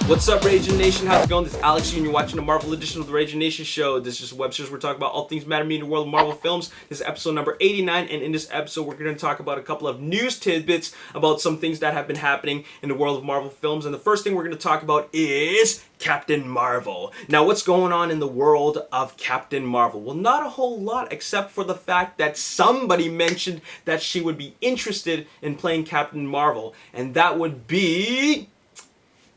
What's up, Ragin Nation? How's it going? This is Alex, and you're watching the Marvel edition of the Ragin Nation show. This is just a web series where we're talking about all things matter to me in the world of Marvel films. This is episode number 89, and in this episode, we're going to talk about a couple of news tidbits about some things that have been happening in the world of Marvel films. And the first thing we're going to talk about is Captain Marvel. Now, what's going on in the world of Captain Marvel? Well, not a whole lot, except for the fact that somebody mentioned that she would be interested in playing Captain Marvel, and that would be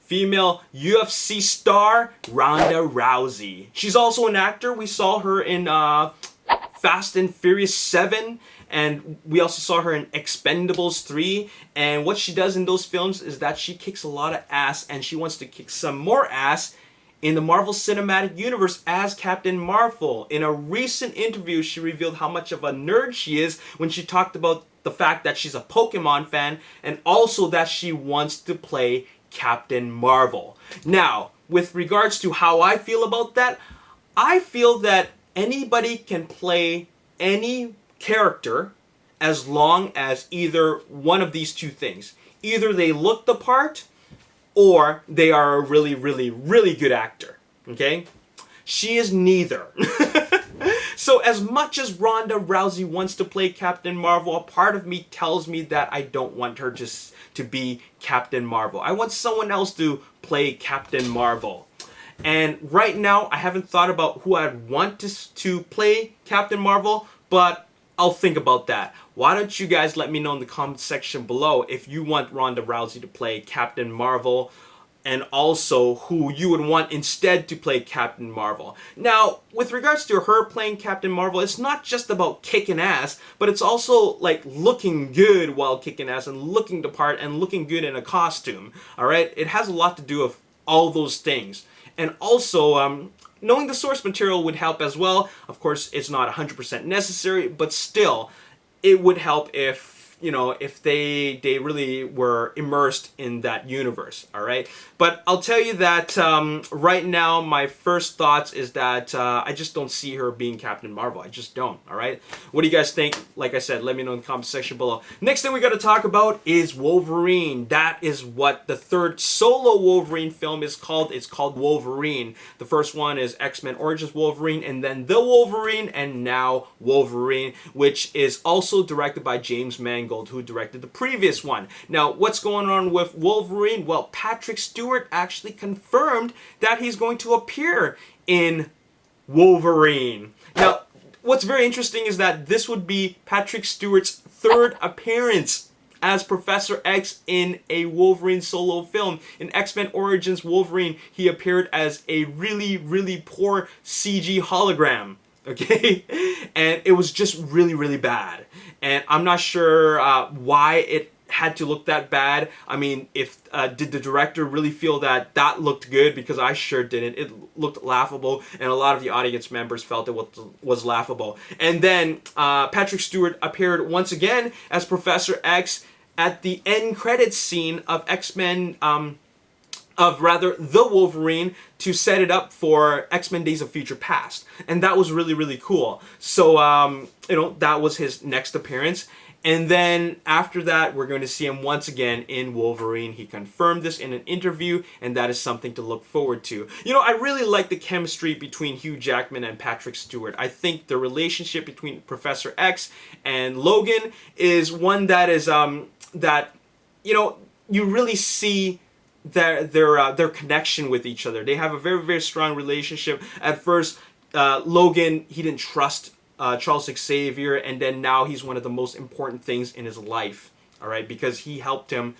female UFC star Ronda Rousey. She's also an actor. We saw her in Fast and Furious 7, and we also saw her in Expendables 3. And what she does in those films is that she kicks a lot of ass, and she wants to kick some more ass in the Marvel Cinematic Universe as Captain Marvel. In a recent interview, she revealed how much of a nerd she is when she talked about the fact that she's a Pokemon fan, and also that she wants to play Captain Marvel. Now, with regards to how I feel about that, I feel that anybody can play any character as long as either one of these two things. Either they look the part, or they are a really, really, really good actor. Okay? She is neither. So as much as Ronda Rousey wants to play Captain Marvel, a part of me tells me that I don't want her just to be Captain Marvel. I want someone else to play Captain Marvel. And right now, I haven't thought about who I'd want to play Captain Marvel, but I'll think about that. Why don't you guys let me know in the comment section below if you want Ronda Rousey to play Captain Marvel, and also who you would want instead to play Captain Marvel. Now, with regards to her playing Captain Marvel, it's not just about kicking ass, but it's also like looking good while kicking ass and looking the part and looking good in a costume. All right, it has a lot to do with all those things. And also, knowing the source material would help as well. Of course, it's not 100% necessary, but still, it would help if, you know, if they really were immersed in that universe, all right? But I'll tell you that right now, my first thoughts is that I just don't see her being Captain Marvel. I just don't, all right? What do you guys think? Like I said, let me know in the comment section below. Next thing we got to talk about is Wolverine. That is what the third solo Wolverine film is called. It's called Wolverine. The first one is X-Men Origins Wolverine, and then The Wolverine, and now Wolverine, which is also directed by James Mangold, who directed the previous one. Now, what's going on with Wolverine? Well, Patrick Stewart actually confirmed that he's going to appear in Wolverine. Now, what's very interesting is that this would be Patrick Stewart's third appearance as Professor X in a Wolverine solo film. In X-Men Origins Wolverine, he appeared as a really, really poor CG hologram. Okay? And it was just really, really bad. And I'm not sure why it had to look that bad. I mean, if did the director really feel that that looked good? Because I sure didn't. It looked laughable, and a lot of the audience members felt it was laughable. And then Patrick Stewart appeared once again as Professor X at the end credits scene of X-Men, The Wolverine, to set it up for X-Men Days of Future Past. And that was really, really cool. So, you know, that was his next appearance. And then after that, we're going to see him once again in Wolverine. He confirmed this in an interview, and that is something to look forward to. You know, I really like the chemistry between Hugh Jackman and Patrick Stewart. I think the relationship between Professor X and Logan is one that is, that, you know, you really see their connection with each other. They have a very, very strong relationship. At first, Logan, he didn't trust Charles Xavier, and then now he's one of the most important things in his life, all right, because he helped him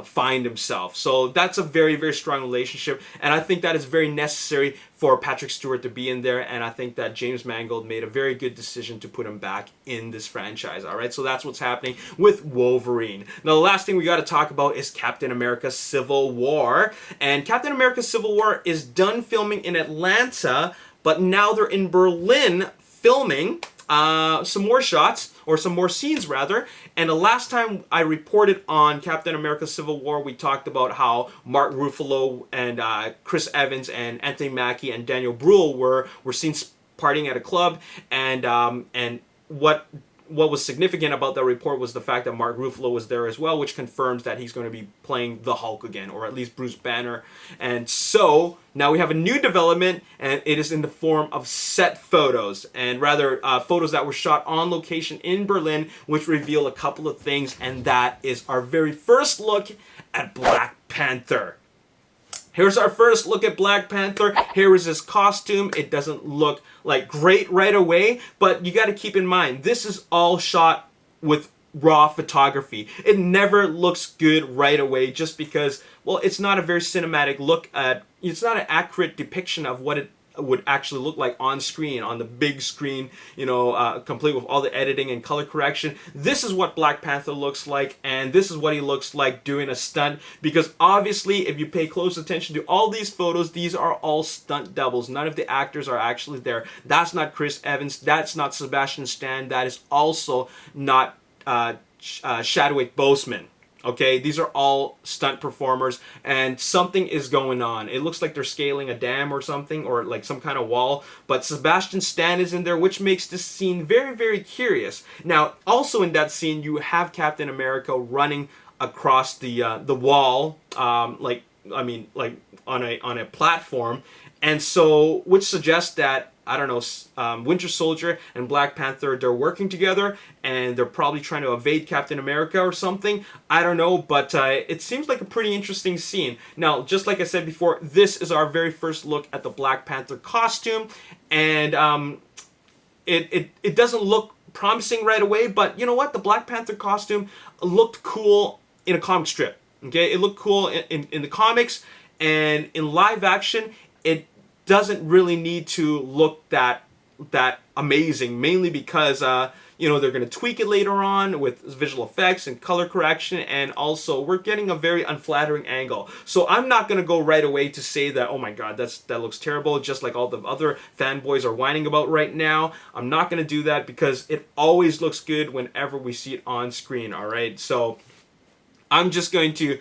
find himself. So that's a very, very strong relationship, and I think that is very necessary for Patrick Stewart to be in there, and I think that James Mangold made a very good decision to put him back in this franchise, all right? So that's what's happening with Wolverine. Now, the last thing we got to talk about is Captain America Civil War, and Captain America Civil War is done filming in Atlanta, but now they're in Berlin filming some more shots, or some more scenes rather. And the last time I reported on Captain America Civil War, we talked about how Mark Ruffalo and Chris Evans and Anthony Mackie and Daniel Bruhl were seen partying at a club, and what what was significant about that report was the fact that Mark Ruffalo was there as well, which confirms that he's going to be playing the Hulk again, or at least Bruce Banner. And so now we have a new development, and it is in the form of set photos, and rather photos that were shot on location in Berlin, which reveal a couple of things, and that is our very first look at Black Panther. Here's our first look at Black Panther. Here is his costume. It doesn't look like great right away, but you got to keep in mind, this is all shot with raw photography. It never looks good right away just because, well, it's not a very cinematic look at, it's not an accurate depiction of what it would actually look like on screen, on the big screen, you know, complete with all the editing and color correction. This is what Black Panther looks like, and this is what he looks like doing a stunt, because obviously if you pay close attention to all these photos, these are all stunt doubles. None of the actors are actually there. That's not Chris Evans, that's not Sebastian Stan, that is also not Chadwick Boseman. Okay, these are all stunt performers, and something is going on. It looks like they're scaling a dam or something, or like some kind of wall, but Sebastian Stan is in there, which makes this scene very, very curious. Now, also in that scene, you have Captain America running across the wall, like on a platform, and so, which suggests that, I don't know, Winter Soldier and Black Panther, they're working together, and they're probably trying to evade Captain America or something. I don't know, but it seems like a pretty interesting scene. Now, just like I said before, this is our very first look at the Black Panther costume, and it doesn't look promising right away, but you know what? The Black Panther costume looked cool in a comic strip. Okay, it looked cool in the comics, and in live action, it doesn't really need to look that amazing, mainly because you know, they're going to tweak it later on with visual effects and color correction, and also we're getting a very unflattering angle. So I'm not going to go right away to say that, oh my god, that looks terrible, just like all the other fanboys are whining about right now. I'm not going to do that, because it always looks good whenever we see it on screen, alright? So I'm just going to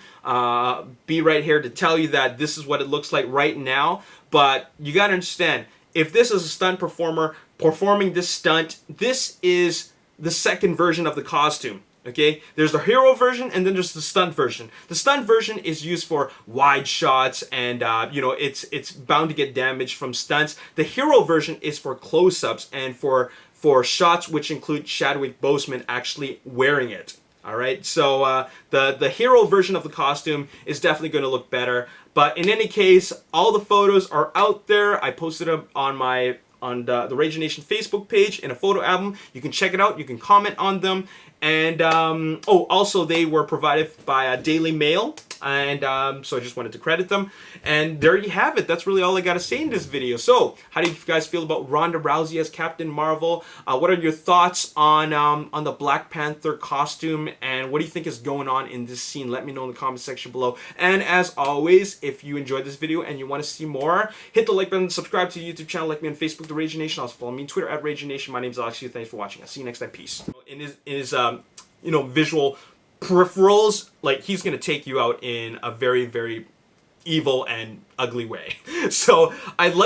be right here to tell you that this is what it looks like right now. But you got to understand, if this is a stunt performer performing this stunt, this is the second version of the costume. Okay, there's the hero version, and then there's the stunt version. The stunt version is used for wide shots, and you know, it's bound to get damaged from stunts. The hero version is for close-ups and for shots which include Chadwick Boseman actually wearing it. All right, so the hero version of the costume is definitely going to look better. But in any case, all the photos are out there. I posted them on the Ragin Nation Facebook page in a photo album. You can check it out. You can comment on them. And also they were provided by Daily Mail. And so I just wanted to credit them. And there you have it. That's really all I got to say in this video. So how do you guys feel about Ronda Rousey as Captain Marvel? What are your thoughts on the Black Panther costume? And what do you think is going on in this scene? Let me know in the comment section below. And as always, if you enjoyed this video and you want to see more, hit the like button, subscribe to the YouTube channel, like me on Facebook, The Ragin Nation. Also follow me on Twitter at Ragin Nation. My name is Alex. Thanks for watching. I'll see you next time. Peace. In his you know, visual peripherals, like, he's gonna take you out in a very, very evil and ugly way. So I'd like